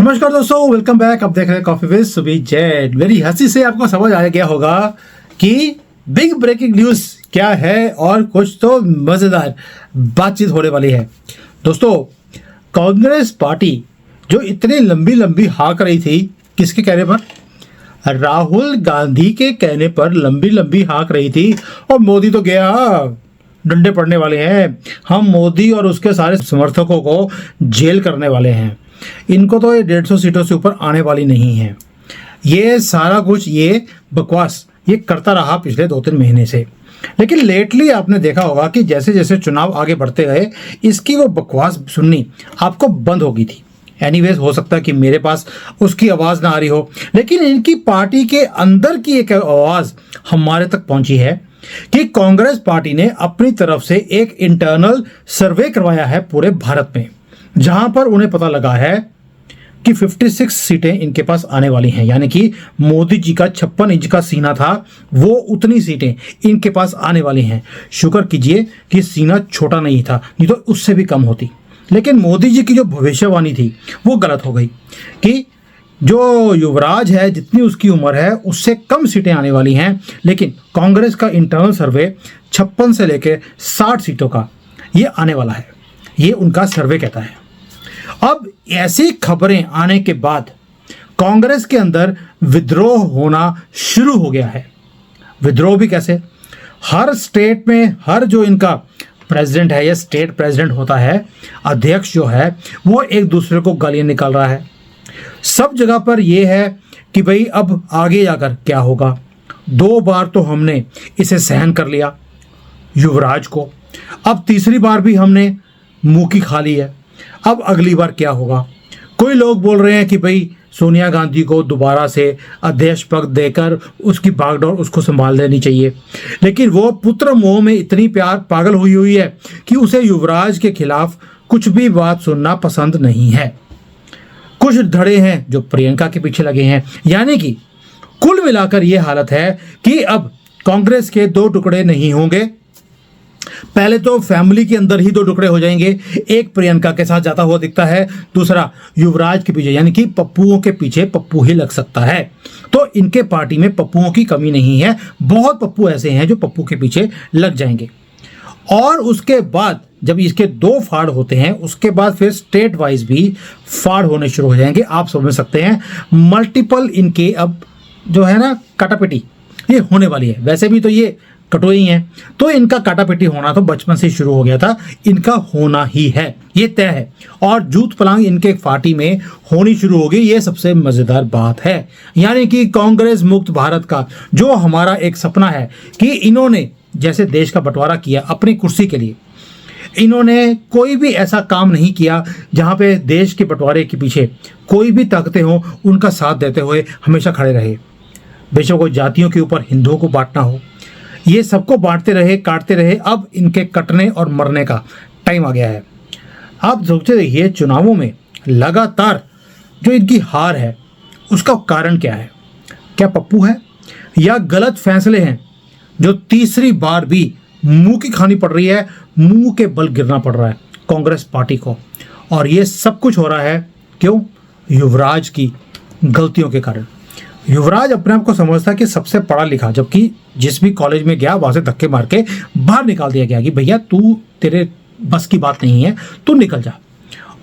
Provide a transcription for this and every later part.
नमस्कार दोस्तों, welcome back. आप देख रहे हैं कॉफी विद सुबी जेड। मेरी हंसी से आपको समझ आ गया होगा कि बिग ब्रेकिंग न्यूज क्या है और कुछ तो मजेदार बातचीत होने वाली है। दोस्तों, कांग्रेस पार्टी जो इतनी लंबी लंबी हाँक रही थी, किसके कहने पर? राहुल गांधी के कहने पर लंबी लंबी हाँक रही थी। और मोदी तो गया, डंडे पड़ने वाले हैं। हम मोदी और उसके सारे समर्थकों को जेल करने वाले हैं। इनको तो ये 150 सीटों से ऊपर आने वाली नहीं है। ये सारा कुछ ये बकवास ये करता रहा पिछले 2-3 महीने से। लेकिन लेटली आपने देखा होगा कि जैसे जैसे चुनाव आगे बढ़ते गए, इसकी वो बकवास सुननी आपको बंद हो गई थी। एनीवेज, हो सकता है कि मेरे पास उसकी आवाज़ ना आ रही हो, लेकिन इनकी पार्टी के अंदर की एक आवाज़ हमारे तक पहुंची है कि कांग्रेस पार्टी ने अपनी तरफ से एक इंटरनल सर्वे करवाया है पूरे भारत में, जहां पर उन्हें पता लगा है कि 56 सीटें इनके पास आने वाली हैं। यानी कि मोदी जी का 56 इंच का सीना था, वो उतनी सीटें इनके पास आने वाली हैं। शुक्र कीजिए कि सीना छोटा नहीं था, नहीं तो उससे भी कम होती। लेकिन मोदी जी की जो भविष्यवाणी थी वो गलत हो गई कि जो युवराज है, जितनी उसकी उम्र है, उससे कम सीटें आने वाली हैं। लेकिन कांग्रेस का इंटरनल सर्वे 56 से लेकर 60 सीटों का ये आने वाला है, ये उनका सर्वे कहता है। अब ऐसी खबरें आने के बाद कांग्रेस के अंदर विद्रोह होना शुरू हो गया है। विद्रोह भी कैसे? हर स्टेट में हर जो इनका प्रेसिडेंट है या स्टेट प्रेसिडेंट होता है, अध्यक्ष जो है, वो एक दूसरे को गालियां निकाल रहा है। सब जगह पर यह है कि भाई अब आगे जाकर क्या होगा। 2 बार तो हमने इसे सहन कर लिया, युवराज को। अब तीसरी बार भी हमने मुंह की खा ली है। अब अगली बार क्या होगा? कोई लोग बोल रहे हैं कि भाई सोनिया गांधी को दोबारा से अध्यक्ष पद देकर उसकी बागडोर उसको संभाल देनी चाहिए। लेकिन वो पुत्र मोह में इतनी प्यार पागल हुई है कि उसे युवराज के खिलाफ कुछ भी बात सुनना पसंद नहीं है। कुछ धड़े हैं जो प्रियंका के पीछे लगे हैं। यानी कि कुल मिलाकर ये हालत है कि अब कांग्रेस के 2 टुकड़े नहीं होंगे। पहले तो फैमिली के अंदर ही 2 टुकड़े हो जाएंगे। एक प्रियंका के साथ जाता हुआ दिखता है, दूसरा युवराज के पीछे, यानी कि पप्पुओं के पीछे पप्पू ही लग सकता है। तो इनके पार्टी में पप्पुओं की कमी नहीं है। बहुत पप्पू ऐसे हैं जो पप्पू के पीछे लग जाएंगे। और उसके बाद जब इसके 2 फाड़ होते हैं, उसके बाद फिर स्टेट वाइज भी फाड़ होने शुरू हो जाएंगे। आप समझ सकते हैं, मल्टीपल इनके अब जो है ना काटापिटी ये होने वाली है। वैसे भी तो ये कटोई हैं, तो इनका काटापिटी होना तो बचपन से शुरू हो गया था, इनका होना ही है, ये तय है। और जूत पलांग इनके पार्टी में होनी शुरू हो गई। ये सबसे मजेदार बात है। यानी कि कांग्रेस मुक्त भारत का जो हमारा एक सपना है कि इन्होंने जैसे देश का बंटवारा किया अपनी कुर्सी के लिए, इन्होंने कोई भी ऐसा काम नहीं किया जहां पे देश के बंटवारे के पीछे कोई भी ताकतें हों उनका साथ देते हुए हमेशा खड़े रहे। बेशक वो जातियों के ऊपर हिंदुओं को बांटना हो, ये सबको बांटते रहे, काटते रहे। अब इनके कटने और मरने का टाइम आ गया है। आप सोचते देखिए, चुनावों में लगातार जो इनकी हार है उसका कारण क्या है? क्या पप्पू है या गलत फैसले हैं जो तीसरी बार भी मुंह की खानी पड़ रही है, मुंह के बल गिरना पड़ रहा है कांग्रेस पार्टी को? और ये सब कुछ हो रहा है क्यों? युवराज की गलतियों के कारण। युवराज अपने आप को समझता है कि सबसे पढ़ा लिखा, जबकि जिस भी कॉलेज में गया वहां से धक्के मार के बाहर निकाल दिया गया कि भैया तू, तेरे बस की बात नहीं है, तू निकल जा।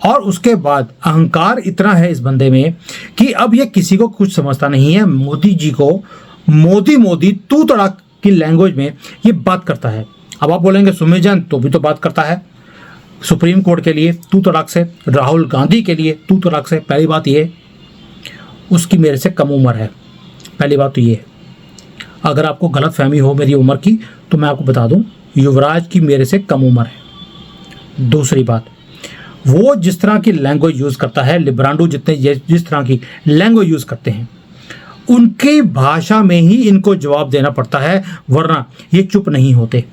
और उसके बाद अहंकार इतना है इस बंदे में कि अब ये किसी को कुछ समझता नहीं है। मोदी जी को मोदी मोदी तू तड़ाक की लैंग्वेज में ये बात करता है। अब आप बोलेंगे सुमित जान तो भी तो बात करता है सुप्रीम कोर्ट के लिए तू तड़ाक से, राहुल गांधी के लिए तू तड़ाक से। पहली बात ये, उसकी मेरे से कम उम्र है। पहली बात तो ये है। अगर आपको गलत फहमी हो मेरी उम्र की तो मैं आपको बता दूं, युवराज की मेरे से कम उम्र है। दूसरी बात, वो जिस तरह की लैंग्वेज यूज़ करता है, लिब्रांडो जितने जिस तरह की लैंग्वेज यूज़ करते हैं, उनकी भाषा में ही इनको जवाब देना पड़ता है, वरना ये चुप नहीं होते।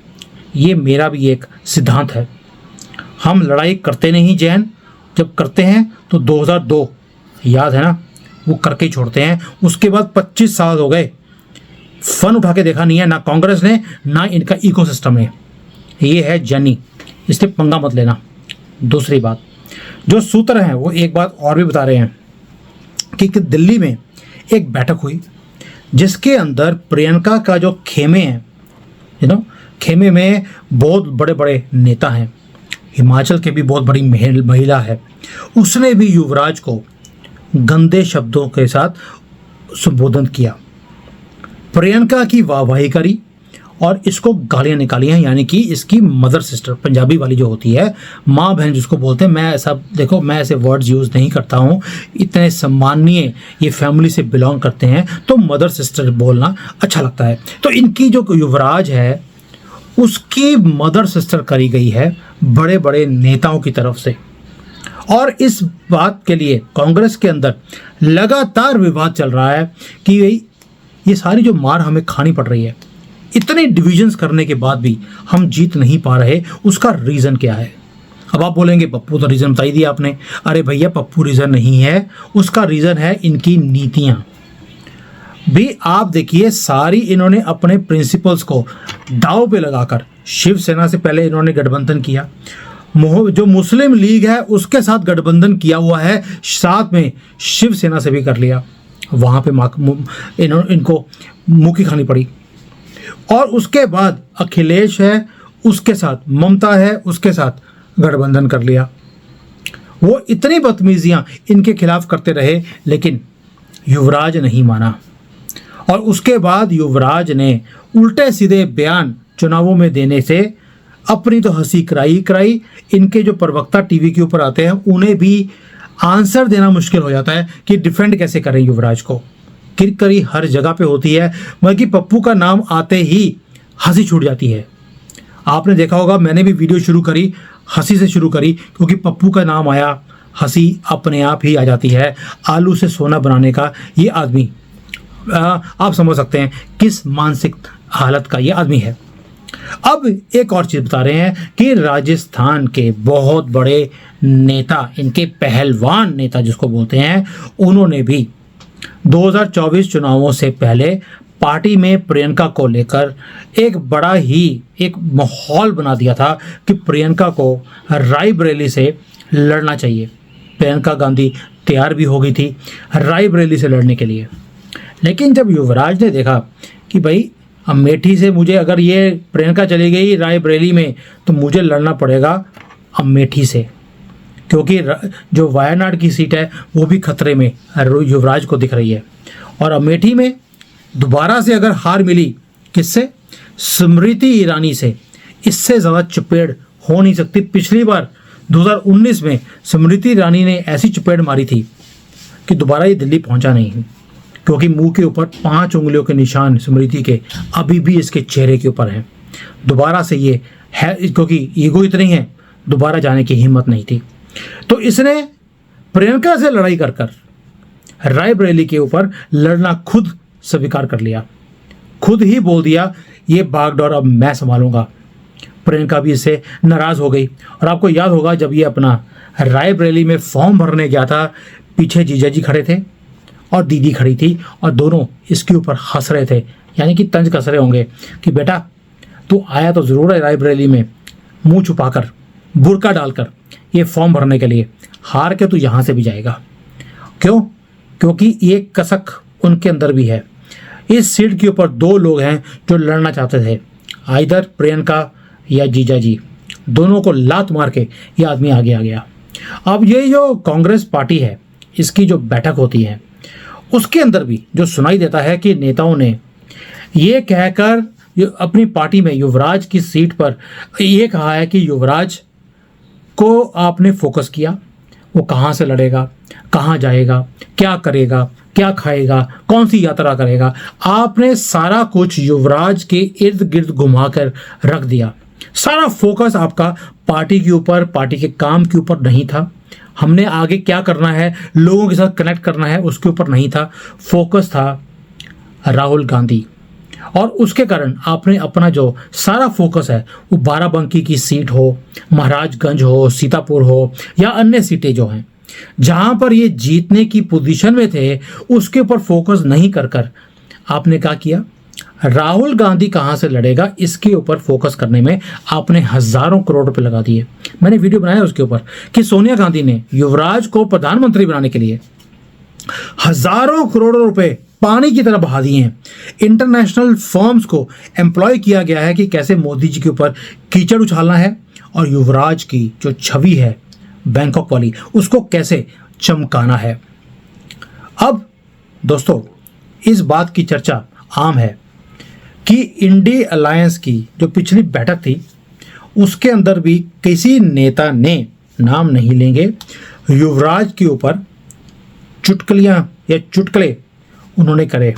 ये मेरा भी एक सिद्धांत है। हम लड़ाई करते नहीं जैन, जब करते हैं तो 2002 याद है ना, वो करके ही छोड़ते हैं। उसके बाद 25 साल हो गए, फन उठा के देखा नहीं है ना कांग्रेस ने ना इनका इकोसिस्टम ने। ये है जर्नी, इससे पंगा मत लेना। दूसरी बात, जो सूत्र हैं वो एक बात और भी बता रहे हैं कि दिल्ली में एक बैठक हुई जिसके अंदर प्रियंका का जो खेमे है, खेमे में बहुत बड़े बड़े नेता हैं, हिमाचल के भी बहुत बड़ी महिला है, उसने भी युवराज को गंदे शब्दों के साथ संबोधन किया, प्रियंका की वाहवाही करी और इसको गालियां निकाली हैं। यानी कि इसकी मदर सिस्टर, पंजाबी वाली जो होती है, माँ बहन जिसको बोलते हैं, मैं ऐसा देखो, मैं ऐसे वर्ड्स यूज़ नहीं करता हूँ, इतने सम्माननीय ये फैमिली से बिलोंग करते हैं तो मदर सिस्टर बोलना अच्छा लगता है। तो इनकी जो युवराज है उसकी मदर सिस्टर करी गई है बड़े बड़े नेताओं की तरफ से। और इस बात के लिए कांग्रेस के अंदर लगातार विवाद चल रहा है कि ये सारी जो मार हमें खानी पड़ रही है, इतने डिविजन्स करने के बाद भी हम जीत नहीं पा रहे, उसका रीज़न क्या है। अब आप बोलेंगे पप्पू तो रीज़न बता ही दिया आपने। अरे भैया, पप्पू रीज़न नहीं है, उसका रीज़न है इनकी नीतियाँ भी। आप देखिए, सारी इन्होंने अपने प्रिंसिपल्स को दांव पे लगाकर, शिवसेना से पहले इन्होंने गठबंधन किया, जो मुस्लिम लीग है उसके साथ गठबंधन किया हुआ है, साथ में शिवसेना से भी कर लिया, वहाँ पे इनको मुक्की खानी पड़ी। और उसके बाद अखिलेश है उसके साथ, ममता है उसके साथ गठबंधन कर लिया। वो इतनी बदतमीजियाँ इनके खिलाफ करते रहे, लेकिन युवराज नहीं माना। और उसके बाद युवराज ने उल्टे सीधे बयान चुनावों में देने से अपनी तो हंसी कराई। इनके जो प्रवक्ता टीवी के ऊपर आते हैं उन्हें भी आंसर देना मुश्किल हो जाता है कि डिफेंड कैसे करें युवराज को। किरकरी हर जगह पे होती है, बल्कि पप्पू का नाम आते ही हंसी छूट जाती है। आपने देखा होगा, मैंने भी वीडियो शुरू करी हंसी से शुरू करी, क्योंकि पप्पू का नाम आया, हंसी अपने आप ही आ जाती है। आलू से सोना बनाने का ये आदमी, आप समझ सकते हैं किस मानसिक हालत का ये आदमी है। अब एक और चीज़ बता रहे हैं कि राजस्थान के बहुत बड़े नेता, इनके पहलवान नेता जिसको बोलते हैं, उन्होंने भी 2024 चुनावों से पहले पार्टी में प्रियंका को लेकर एक बड़ा ही एक माहौल बना दिया था कि प्रियंका को रायबरेली से लड़ना चाहिए। प्रियंका गांधी तैयार भी हो गई थी रायबरेली से लड़ने के लिए। लेकिन जब युवराज ने देखा कि भाई अमेठी से मुझे, अगर ये प्रियंका चली गई रायबरेली में तो मुझे लड़ना पड़ेगा अमेठी से, क्योंकि जो वायनाड की सीट है वो भी खतरे में युवराज को दिख रही है। और अमेठी में दोबारा से अगर हार मिली, किससे? स्मृति ईरानी से, इससे ज़्यादा चपेड़ हो नहीं सकती। पिछली बार 2019 में स्मृति ईरानी ने ऐसी चपेड़ मारी थी कि दोबारा ये दिल्ली पहुंचा नहीं, क्योंकि मुंह के ऊपर 5 उंगलियों के निशान स्मृति के अभी भी इसके चेहरे के ऊपर हैं। दोबारा से ये है, क्योंकि ईगो इतनी है, दोबारा जाने की हिम्मत नहीं थी। तो इसने प्रियंका से लड़ाई कर रायबरेली के ऊपर लड़ना खुद स्वीकार कर लिया, खुद ही बोल दिया ये बागडोर अब मैं संभालूंगा। प्रियंका भी इससे नाराज़ हो गई। और आपको याद होगा, जब ये अपना रायबरेली में फॉर्म भरने गया था, पीछे जीजा जी खड़े थे और दीदी खड़ी थी, और दोनों इसके ऊपर हंस रहे थे, यानी कि तंज कस रहे होंगे कि बेटा तू आया तो ज़रूर है रायबरेली में, मुंह छुपाकर, बुर्का डालकर ये फॉर्म भरने के लिए, हार के तू यहाँ से भी जाएगा। क्यों? क्योंकि ये कसक उनके अंदर भी है। इस सीट के ऊपर 2 लोग हैं जो लड़ना चाहते थे, आइदर प्रियंका या जीजा जी, दोनों को लात मार के ये आदमी आगे आ गया। अब ये जो कांग्रेस पार्टी है, इसकी जो बैठक होती है उसके अंदर भी जो सुनाई देता है कि नेताओं ने ये कहकर अपनी पार्टी में युवराज की सीट पर ये कहा है कि युवराज को आपने फोकस किया, वो कहाँ से लड़ेगा, कहाँ जाएगा, क्या करेगा, क्या खाएगा, कौन सी यात्रा करेगा, आपने सारा कुछ युवराज के इर्द गिर्द घुमा कर रख दिया। सारा फोकस आपका पार्टी के ऊपर, पार्टी के काम के ऊपर नहीं था। हमने आगे क्या करना है, लोगों के साथ कनेक्ट करना है, उसके ऊपर नहीं था। फोकस था राहुल गांधी, और उसके कारण आपने अपना जो सारा फोकस है वो बाराबंकी की सीट हो, महाराजगंज हो, सीतापुर हो, या अन्य सीटें जो हैं जहां पर ये जीतने की पोजीशन में थे, उसके ऊपर फोकस नहीं कर आपने क्या किया, राहुल गांधी कहां से लड़ेगा इसके ऊपर फोकस करने में आपने हजारों करोड़ रुपए लगा दिए। मैंने वीडियो बनाया उसके ऊपर कि सोनिया गांधी ने युवराज को प्रधानमंत्री बनाने के लिए हजारों करोड़ों रुपए पानी की तरह बहा दिए हैं। इंटरनेशनल फर्म्स को एम्प्लॉय किया गया है कि कैसे मोदी जी के ऊपर कीचड़ उछालना है और युवराज की जो छवि है बैंकॉक वाली उसको कैसे चमकाना है। अब दोस्तों इस बात की चर्चा आम है कि इंडी अलायंस की जो पिछली बैठक थी उसके अंदर भी किसी नेता ने, नाम नहीं लेंगे, युवराज के ऊपर चुटकुलियाँ या चुटकुले उन्होंने करे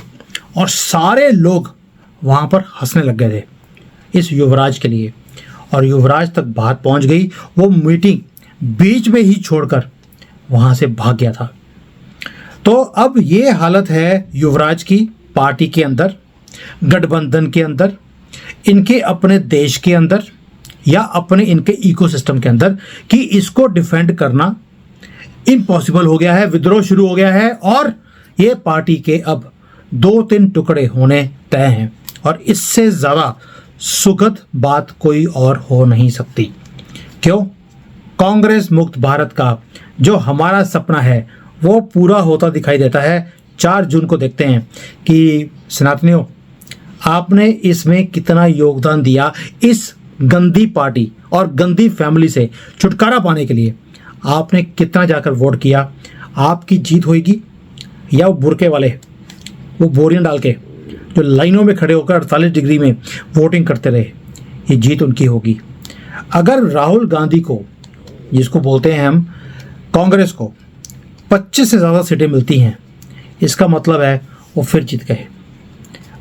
और सारे लोग वहाँ पर हंसने लग गए थे इस युवराज के लिए और युवराज तक बात पहुँच गई। वो मीटिंग बीच में ही छोड़कर वहाँ से भाग गया था। तो अब ये हालत है युवराज की पार्टी के अंदर, गठबंधन के अंदर, इनके अपने देश के अंदर या अपने इनके इकोसिस्टम के अंदर कि इसको डिफेंड करना इम्पॉसिबल हो गया है, विद्रोह शुरू हो गया है और ये पार्टी के अब 2-3 टुकड़े होने तय हैं और इससे ज़्यादा सुखद बात कोई और हो नहीं सकती। क्यों? कांग्रेस मुक्त भारत का जो हमारा सपना है वो पूरा होता दिखाई देता है। 4 जून को देखते हैं कि सनातनियों आपने इसमें कितना योगदान दिया, इस गंदी पार्टी और गंदी फैमिली से छुटकारा पाने के लिए आपने कितना जाकर वोट किया। आपकी जीत होगी या वो बुरके वाले वो बोरियां डाल के जो लाइनों में खड़े होकर 48 डिग्री में वोटिंग करते रहे, ये जीत उनकी होगी। अगर राहुल गांधी को, जिसको बोलते हैं हम, कांग्रेस को 25 से ज़्यादा सीटें मिलती हैं, इसका मतलब है वो फिर जीत गए।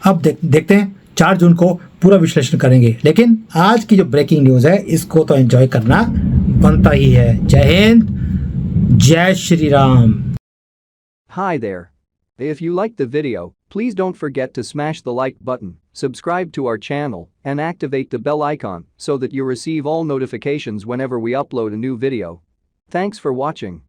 अब देखते हैं 4 जून को पूरा विश्लेषण करेंगे, लेकिन आज की जो ब्रेकिंग न्यूज़ है इसको तो एंजॉय करना बनता ही है। जय हिंद, जय Shri Ram. Hi there. If you liked the video, please don't forget to smash the like button, subscribe to our channel, and activate the bell icon so that you receive all notifications whenever we upload a new video. Thanks for watching.